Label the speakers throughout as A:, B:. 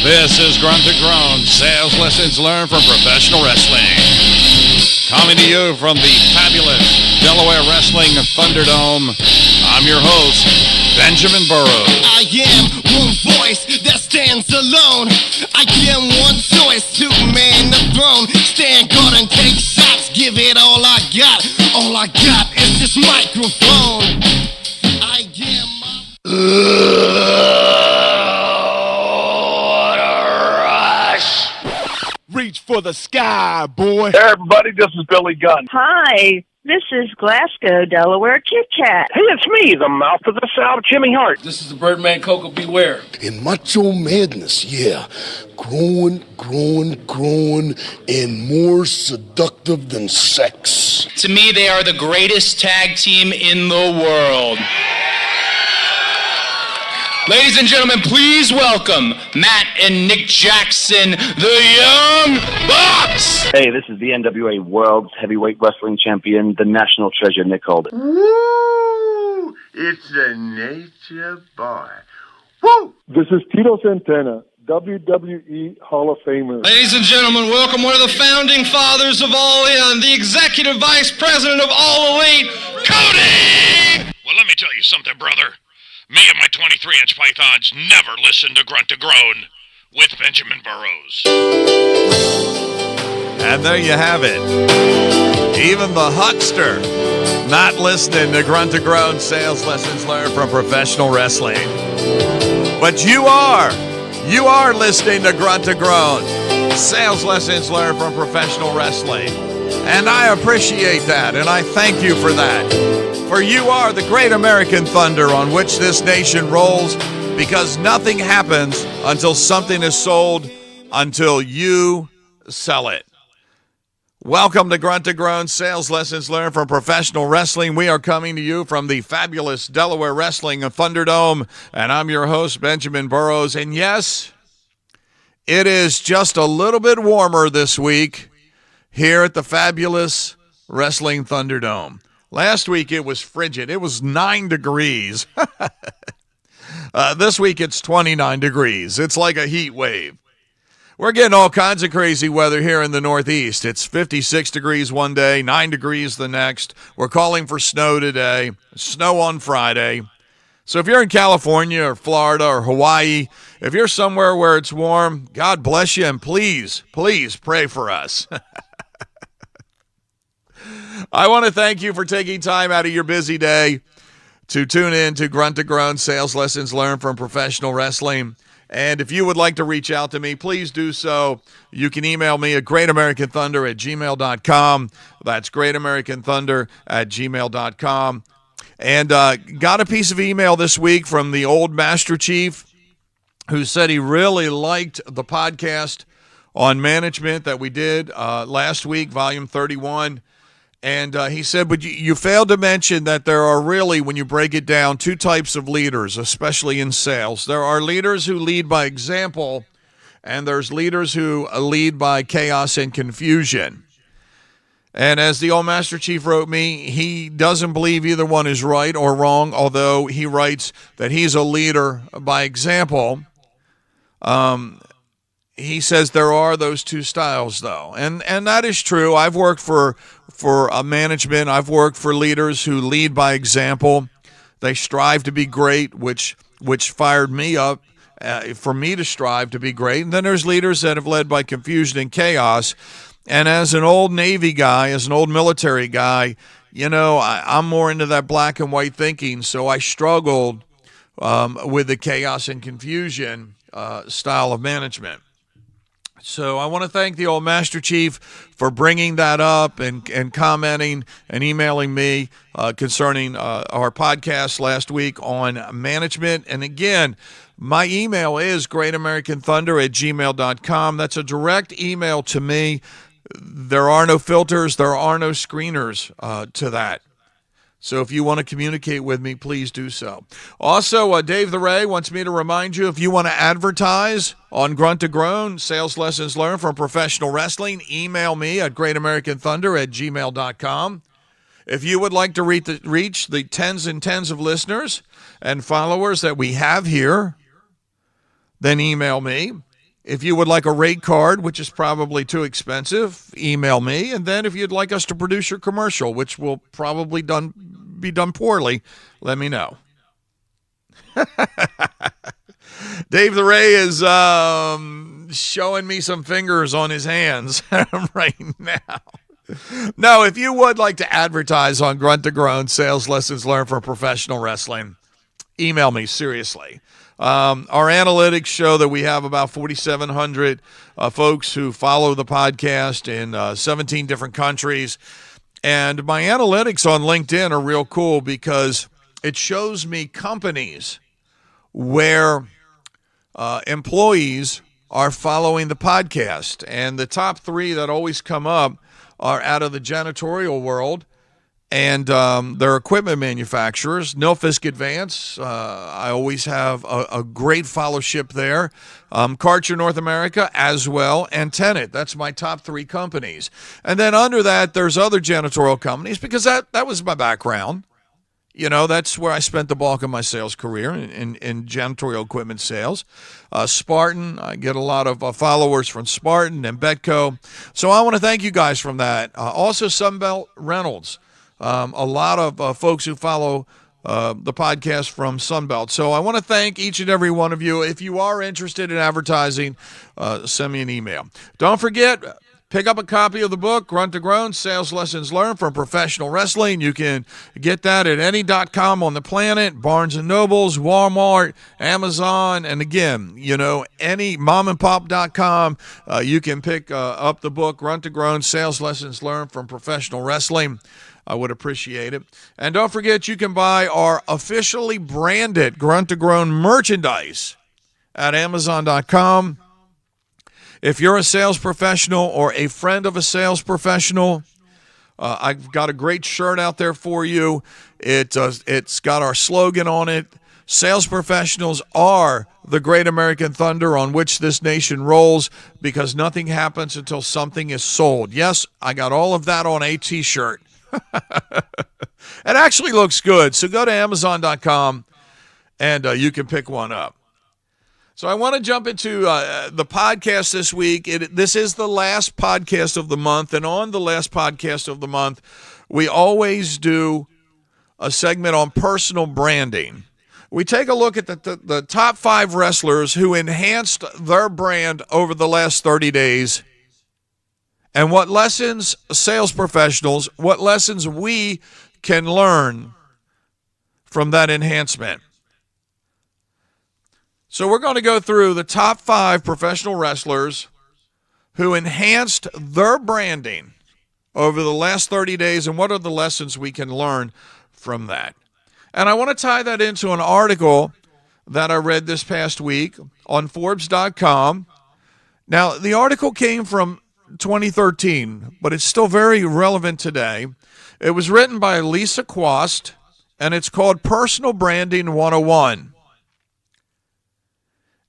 A: This is Grunt to Groan, sales lessons learned from professional wrestling. Coming to you from the fabulous Delaware Wrestling Thunderdome, I'm your host, Benjamin Burrows.
B: I am one voice that stands alone. I am one choice to man the throne. Stand guard and take shots, give it all I got. All I got is this microphone. I am
C: Reach for the sky, boy.
D: Hey, everybody, this is Billy Gunn.
E: Hi, this is Glasgow, Delaware Kit Kat.
D: Hey, it's me, the mouth of the South, Jimmy Hart.
F: This is the Birdman Coco Beware.
G: In Macho Madness, yeah. Growing, and more seductive than sex.
F: To me, they are the greatest tag team in the world. Ladies and gentlemen, please welcome Matt and Nick Jackson, the Young Bucks.
H: Hey, this is the NWA World Heavyweight Wrestling Champion, the National Treasure, Nick Holden.
I: Woo! It's the Nature Boy. Woo!
J: This is Tito Santana, WWE Hall of Famer.
F: Ladies and gentlemen, welcome one of the founding fathers of All In, the Executive Vice President of All Elite, Cody!
A: Well, let me tell you something, brother. Me and my 23-inch pythons never listen to Grunt to Groan with Benjamin Burrows. And there you have it. Even the huckster not listening to Grunt to Groan, sales lessons learned from professional wrestling. But you are listening to Grunt to Groan, sales lessons learned from professional wrestling. And I appreciate that, and I thank you for that. For you are the great American thunder on which this nation rolls, because nothing happens until something is sold, until you sell it. Welcome to Grunt to Groan, sales lessons learned from professional wrestling. We are coming to you from the fabulous Delaware Wrestling Thunderdome, and I'm your host, Benjamin Burrows. And yes, it is just a little bit warmer this week here at the fabulous Wrestling Thunderdome. Last week it was frigid. It was 9 degrees. This week it's 29 degrees. It's like a heat wave. We're getting all kinds of crazy weather here in the Northeast. It's 56 degrees one day, 9 degrees the next. We're calling for snow today, snow on Friday. So if you're in California or Florida or Hawaii, if you're somewhere where it's warm, God bless you, and please pray for us. I want to thank you for taking time out of your busy day to tune in to Grunt to Groan, sales lessons learned from professional wrestling. And if you would like to reach out to me, please do so. You can email me at greatamericanthunder@gmail.com. That's greatamericanthunder@gmail.com. And got a piece of email this week from the old Master Chief, who said he really liked the podcast on management that we did last week, volume 31. And he said, but you failed to mention that there are really, when you break it down, two types of leaders, especially in sales. There are leaders who lead by example, and there's leaders who lead by chaos and confusion. And as the old Master Chief wrote me, he doesn't believe either one is right or wrong, although he writes that he's a leader by example. He says there are those two styles, though. And that is true. I've worked for a management. I've worked for leaders who lead by example. They strive to be great, which fired me up for me to strive to be great. And then there's leaders that have led by confusion and chaos. And as an old Navy guy, as an old military guy, you know, I'm more into that black and white thinking. So I struggled with the chaos and confusion style of management. So I want to thank the old Master Chief for bringing that up and commenting and emailing me concerning our podcast last week on management. And again, my email is greatamericanthunder@gmail.com. That's a direct email to me. There are no filters. There are no screeners to that. So if you want to communicate with me, please do so. Also, Dave the Ray wants me to remind you, if you want to advertise on Grunt to Groan, sales lessons learned from professional wrestling, email me at greatamericanthunder@gmail.com. If you would like to reach the tens and tens of listeners and followers that we have here, then email me If you would like a rate card, which is probably too expensive, email me. And then if you'd like us to produce your commercial, which will probably be done poorly, let me know. Dave the Ray is showing me some fingers on his hands right now. No, if you would like to advertise on Grunt to Groan, sales lessons learned from professional wrestling, email me, seriously. Our analytics show that we have about 4,700 folks who follow the podcast in 17 different countries. And my analytics on LinkedIn are real cool because it shows me companies where employees are following the podcast. And the top 3 that always come up are out of the janitorial world, and they're equipment manufacturers. Nilfisk Advance, I always have a great followership there. Karcher North America as well, and Tenet. That's my top 3 companies. And then under that, there's other janitorial companies because that was my background. You know, that's where I spent the bulk of my sales career in janitorial equipment sales. Spartan, I get a lot of followers from Spartan and Betco. So I want to thank you guys from that. Also, Sunbelt Reynolds. A lot of folks who follow the podcast from Sunbelt. So I want to thank each and every one of you. If you are interested in advertising, send me an email. Don't forget, pick up a copy of the book, Grunt to Groan, Sales Lessons Learned from Professional Wrestling. You can get that at any.com on the planet, Barnes & Nobles, Walmart, Amazon, and again, you know, any momandpop.com. You can pick up the book, Grunt to Groan, Sales Lessons Learned from Professional Wrestling. I would appreciate it. And don't forget, you can buy our officially branded Grunt to Groan merchandise at Amazon.com. If you're a sales professional or a friend of a sales professional, I've got a great shirt out there for you. It's got our slogan on it. Sales professionals are the great American thunder on which this nation rolls because nothing happens until something is sold. Yes, I got all of that on a T-shirt. It actually looks good. So go to Amazon.com and you can pick one up. So I want to jump into the podcast this week. This is the last podcast of the month. And on the last podcast of the month, we always do a segment on personal branding. We take a look at the top 5 wrestlers who enhanced their brand over the last 30 days. And what lessons, sales professionals, what lessons we can learn from that enhancement. So we're going to go through the top 5 professional wrestlers who enhanced their branding over the last 30 days and what are the lessons we can learn from that. And I want to tie that into an article that I read this past week on Forbes.com. Now, the article came from 2013, but it's still very relevant today. It was written by Lisa Quast, and it's called Personal Branding 101.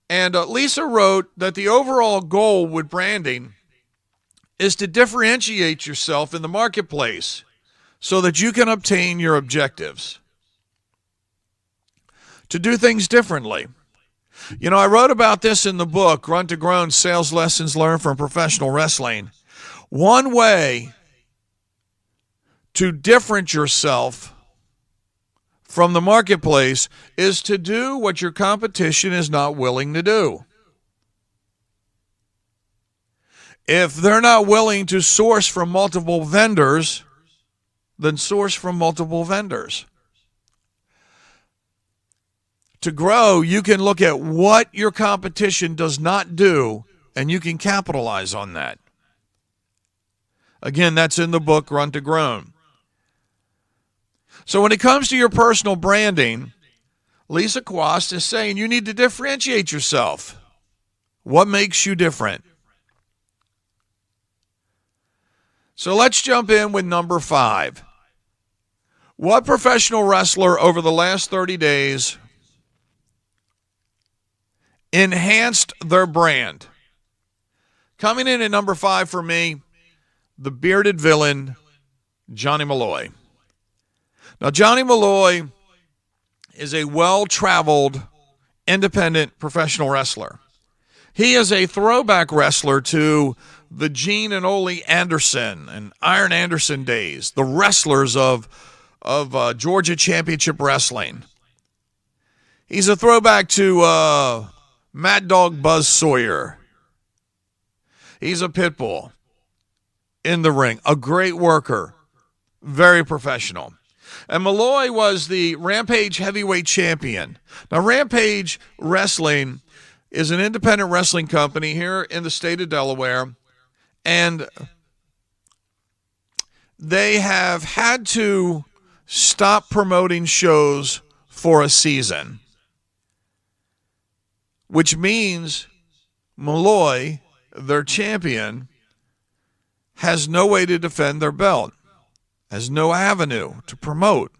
A: And Lisa wrote that the overall goal with branding is to differentiate yourself in the marketplace so that you can obtain your objectives. To do things differently. You know, I wrote about this in the book, Grunt to Groan, Sales Lessons Learned from Professional Wrestling. One way to different yourself from the marketplace is to do what your competition is not willing to do. If they're not willing to source from multiple vendors, then source from multiple vendors. To grow, you can look at what your competition does not do, and you can capitalize on that. Again, that's in the book, Grunt to Groan. So when it comes to your personal branding, Lisa Quast is saying you need to differentiate yourself. What makes you different? So let's jump in with number 5. What professional wrestler over the last 30 days enhanced their brand? Coming in at number 5 for me, the bearded villain, Johnny Malloy. Now, Johnny Malloy is a well-traveled, independent professional wrestler. He is a throwback wrestler to the Gene and Ole Anderson and Iron Anderson days, the wrestlers of Georgia Championship Wrestling. He's a throwback to Mad Dog Buzz Sawyer. He's a pit bull in the ring, a great worker, very professional. And Malloy was the Rampage heavyweight champion. Now, Rampage Wrestling is an independent wrestling company here in the state of Delaware, and they have had to stop promoting shows for a season, which means Malloy, their champion, has no way to defend their belt, has no avenue to promote.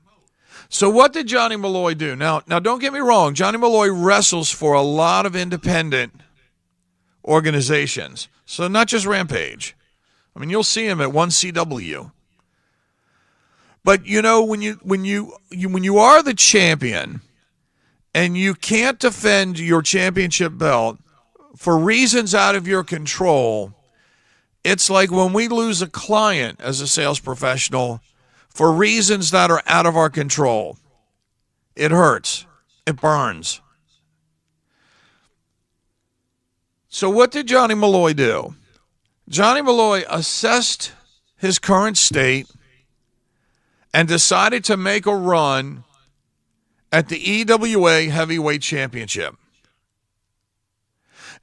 A: So what did Johnny Malloy do? Now don't get me wrong. Johnny Malloy wrestles for a lot of independent organizations. So not just Rampage. I mean, you'll see him at 1CW. But you know, when you are the champion and you can't defend your championship belt for reasons out of your control, it's like when we lose a client as a sales professional for reasons that are out of our control. It hurts. It burns. So what did Johnny Malloy do? Johnny Malloy assessed his current state and decided to make a run at the EWA Heavyweight Championship.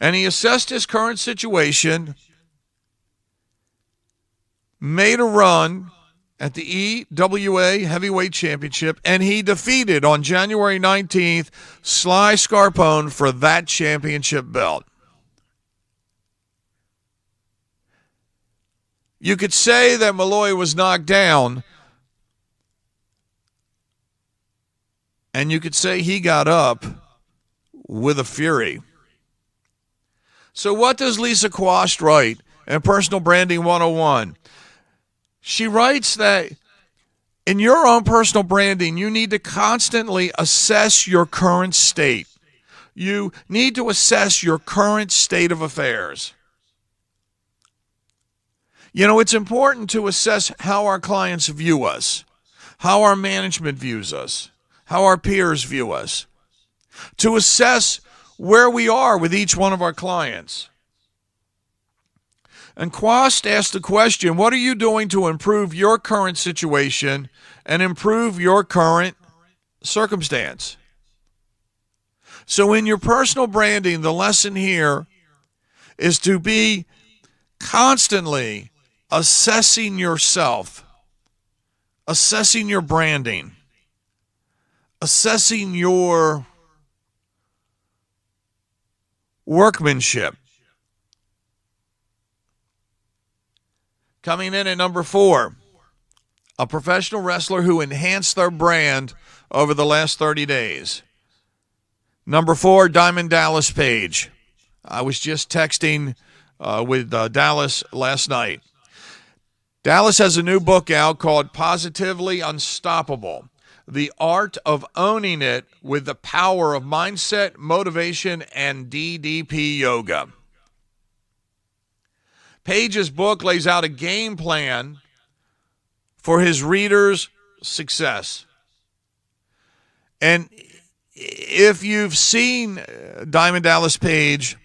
A: And he assessed his current situation, made a run at the EWA Heavyweight Championship, and he defeated on January 19th Sly Scarpone for that championship belt. You could say that Malloy was knocked down, and you could say he got up with a fury. So what does Lisa Quast write in Personal Branding 101? She writes that in your own personal branding, you need to constantly assess your current state. You need to assess your current state of affairs. You know, it's important to assess how our clients view us, how our management views us, how our peers view us, to assess where we are with each one of our clients. And Quast asked the question, what are you doing to improve your current situation and improve your current circumstance? So in your personal branding, the lesson here is to be constantly assessing yourself, assessing your branding, assessing your workmanship. Coming in at number 4, a professional wrestler who enhanced their brand over the last 30 days. Number 4, Diamond Dallas Page. I was just texting with Dallas last night. Dallas has a new book out called Positively Unstoppable: The Art of Owning It with the Power of Mindset, Motivation, and DDP Yoga. Page's book lays out a game plan for his readers' success. And if you've seen Diamond Dallas Page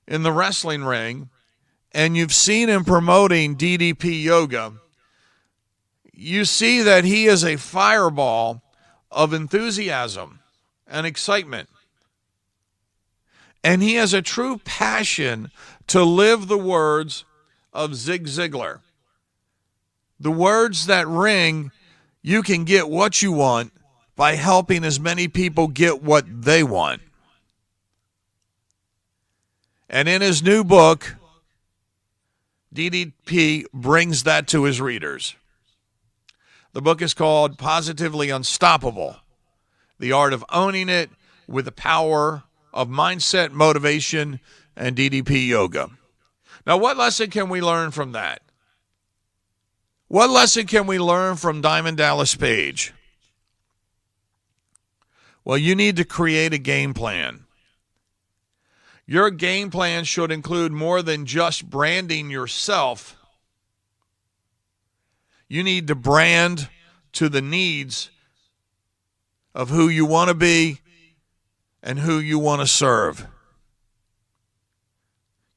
A: in the wrestling ring and you've seen him promoting DDP Yoga, you see that he is a fireball of enthusiasm and excitement. And he has a true passion to live the words of Zig Ziglar. The words that ring, you can get what you want by helping as many people get what they want. And in his new book, DDP brings that to his readers. The book is called Positively Unstoppable: The Art of Owning It with the Power of Mindset, Motivation, and DDP Yoga. Now, what lesson can we learn from that? What lesson can we learn from Diamond Dallas Page? Well, you need to create a game plan. Your game plan should include more than just branding yourself. You need to brand to the needs of who you want to be and who you want to serve.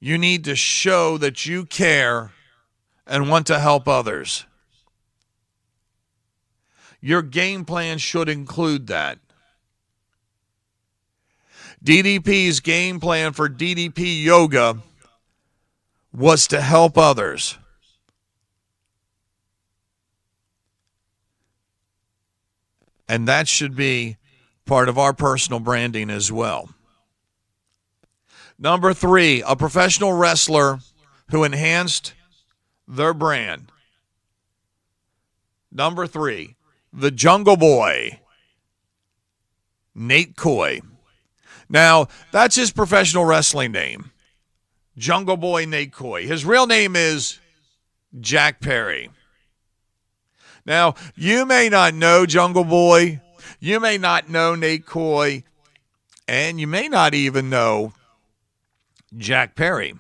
A: You need to show that you care and want to help others. Your game plan should include that. DDP's game plan for DDP Yoga was to help others. And that should be part of our personal branding as well. Number 3, a professional wrestler who enhanced their brand. Number 3, the Jungle Boy, Nate Coy. Now, that's his professional wrestling name, Jungle Boy Nate Coy. His real name is Jack Perry. Now, you may not know Jungle Boy, you may not know Nate Coy, and you may not even know Jack Perry.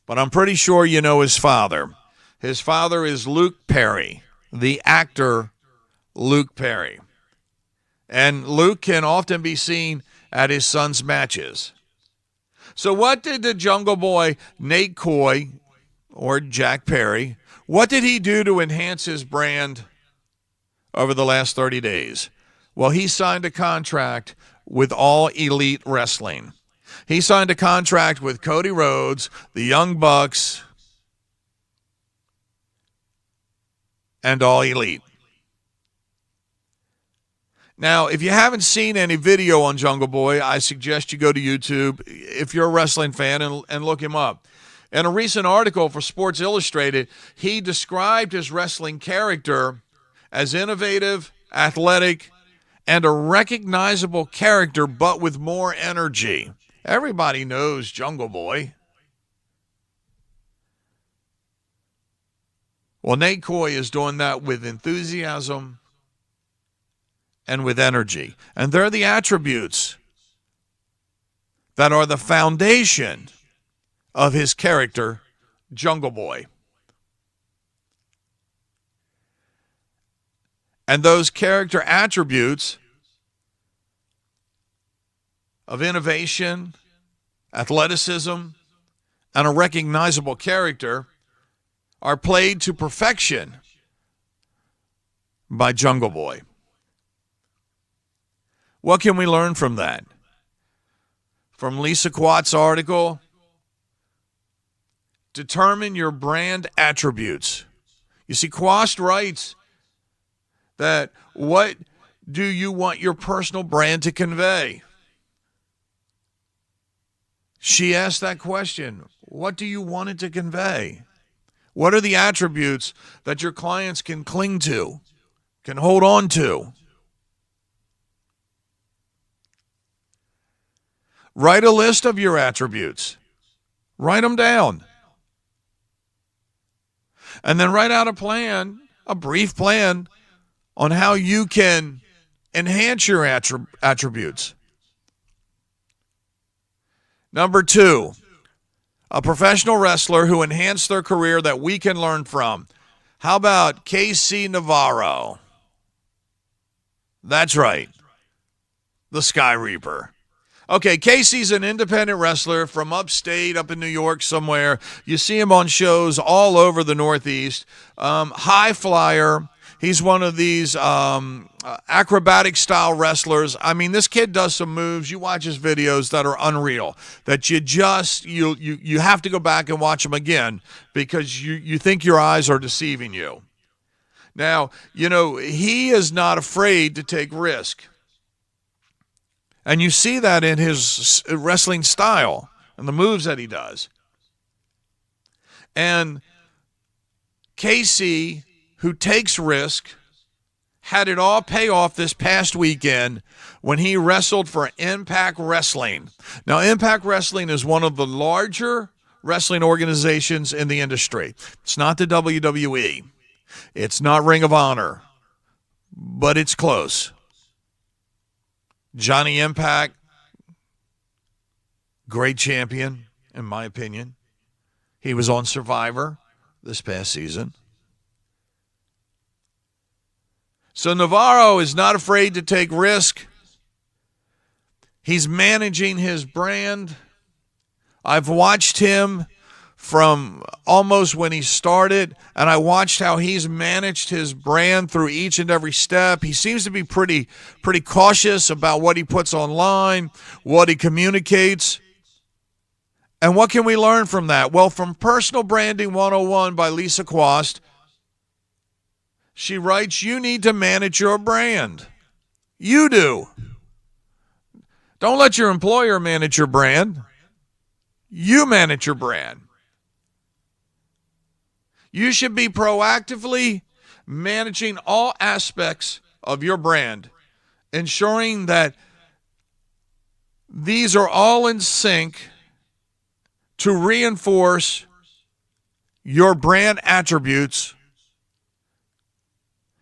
A: But I'm pretty sure you know his father. His father is Luke Perry, the actor Luke Perry. And Luke can often be seen at his son's matches. So what did the Jungle Boy, Nate Coy, or Jack Perry, what did he do to enhance his brand over the last 30 days? Well, he signed a contract with All Elite Wrestling. He signed a contract with Cody Rhodes, the Young Bucks, and All Elite. Now, if you haven't seen any video on Jungle Boy, I suggest you go to YouTube if you're a wrestling fan and look him up. In a recent article for Sports Illustrated, he described his wrestling character as innovative, athletic, and a recognizable character, but with more energy. Everybody knows Jungle Boy. Well, Nate Coy is doing that with enthusiasm and with energy. And they're the attributes that are the foundation of his character, Jungle Boy. And those character attributes of innovation, athleticism, and a recognizable character are played to perfection by Jungle Boy. What can we learn from that? From Lisa Quat's article, determine your brand attributes. You see, Quast writes that what do you want your personal brand to convey? She asked that question. What do you want it to convey? What are the attributes that your clients can cling to, can hold on to? Write a list of your attributes. Write them down. And then write out a plan, a brief plan, on how you can enhance your attributes. Number 2, a professional wrestler who enhanced their career that we can learn from. How about KC Navarro? That's right, the Sky Reaper. Okay, Casey's an independent wrestler from upstate, up in New York somewhere. You see him on shows all over the Northeast. High flyer. He's one of these acrobatic-style wrestlers. I mean, this kid does some moves. You watch his videos that are unreal, that you have to go back and watch them again because you think your eyes are deceiving you. Now, he is not afraid to take risk. And you see that in his wrestling style and the moves that he does. And Casey, who takes risk, had it all pay off this past weekend when he wrestled for Impact Wrestling. Now, Impact Wrestling is one of the larger wrestling organizations in the industry. It's not the WWE. It's not Ring of Honor, but it's close. Johnny Impact, Great champion, in my opinion. He was on Survivor this past season. So Navarro is not afraid to take risk. He's managing his brand. I've watched him from almost when he started, and I watched how he's managed his brand through each and every step. He seems to be pretty cautious about what he puts online, what he communicates. And what can we learn from that? Well, from Personal Branding 101 by Lisa Quast, she writes, you need to manage your brand. You do. Don't let your employer manage your brand. You manage your brand. You should be proactively managing all aspects of your brand, ensuring that these are all in sync to reinforce your brand attributes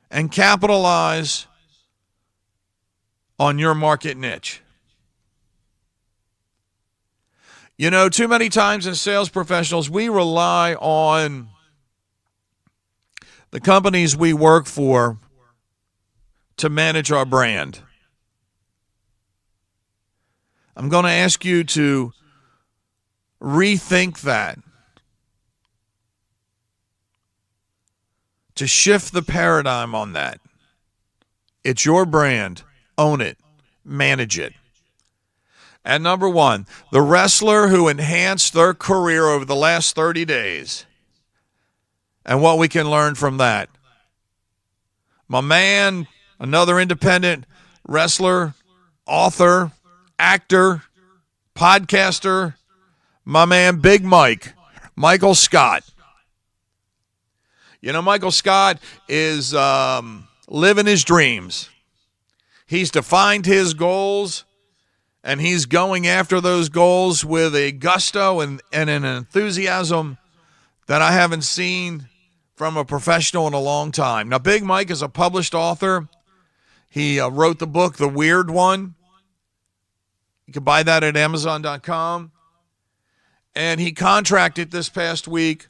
A: and capitalize on your market niche. You know, too many times as sales professionals, we rely on the companies we work for to manage our brand. I'm going to ask you to rethink that, to shift the paradigm on that. It's your brand. Own it. Manage it. And number one, the wrestler who enhanced their career over the last 30 days. And what we can learn from that. My man, another independent wrestler, author, actor, podcaster, my man Big Mike, Michael Scott. You know, Michael Scott is living his dreams. He's defined his goals, and he's going after those goals with a gusto and an enthusiasm that I haven't seen from a professional in a long time. Now, Big Mike is a published author. He wrote the book, The Weird One. You can buy that at Amazon.com. And he contracted this past week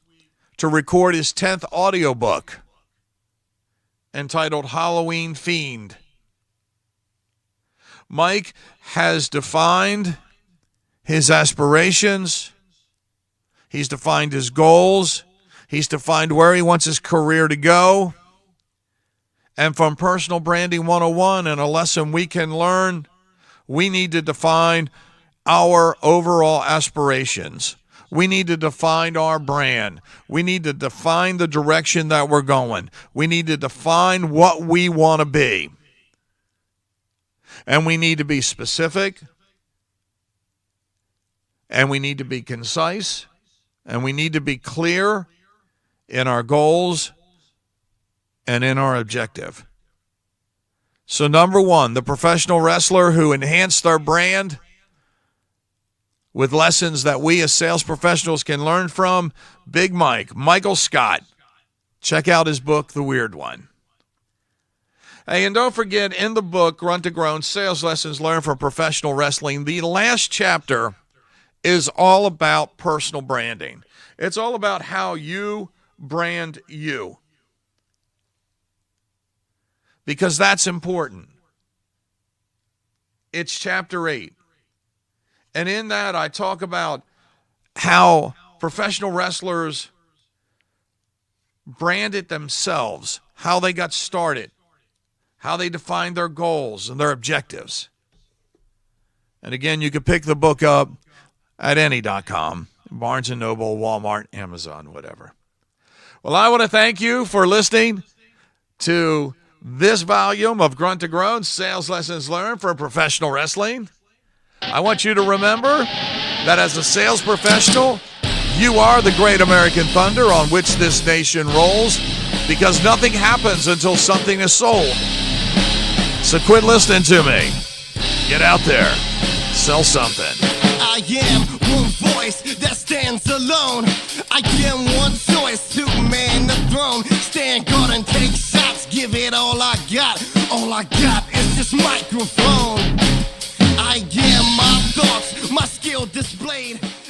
A: to record his 10th audiobook entitled Halloween Fiend. Mike has defined his aspirations. He's defined his goals. He's defined where he wants his career to go. And from Personal Branding 101 and a lesson we can learn, we need to define our overall aspirations. We need to define our brand. We need to define the direction that we're going. We need to define what we want to be. And we need to be specific. And we need to be concise. And we need to be clear in our goals and in our objective. So number one, the professional wrestler who enhanced their brand with lessons that we as sales professionals can learn from, Big Mike, Michael Scott. Check out his book, The Weird One. Hey, and don't forget, in the book, Grunt to Groan, Sales Lessons Learned from Professional Wrestling, the last chapter is all about personal branding. It's all about how you brand you. Because that's important. It's chapter 8. And in that, I talk about how professional wrestlers branded themselves, how they got started, how they defined their goals and their objectives. And again, you can pick the book up at any.com, Barnes & Noble, Walmart, Amazon, whatever. Well, I want to thank you for listening to this volume of Grunt to Groan, Sales Lessons Learned for Professional Wrestling. I want you to remember that as a sales professional, you are the great American thunder on which this nation rolls, because nothing happens until something is sold. So quit listening to me. Get out there. Sell something.
B: I am one voice that stands alone. I am one choice to man the throne. Stand guard and take shots. Give it all I got. All I got is this microphone. I am my thoughts, my skill display. blade.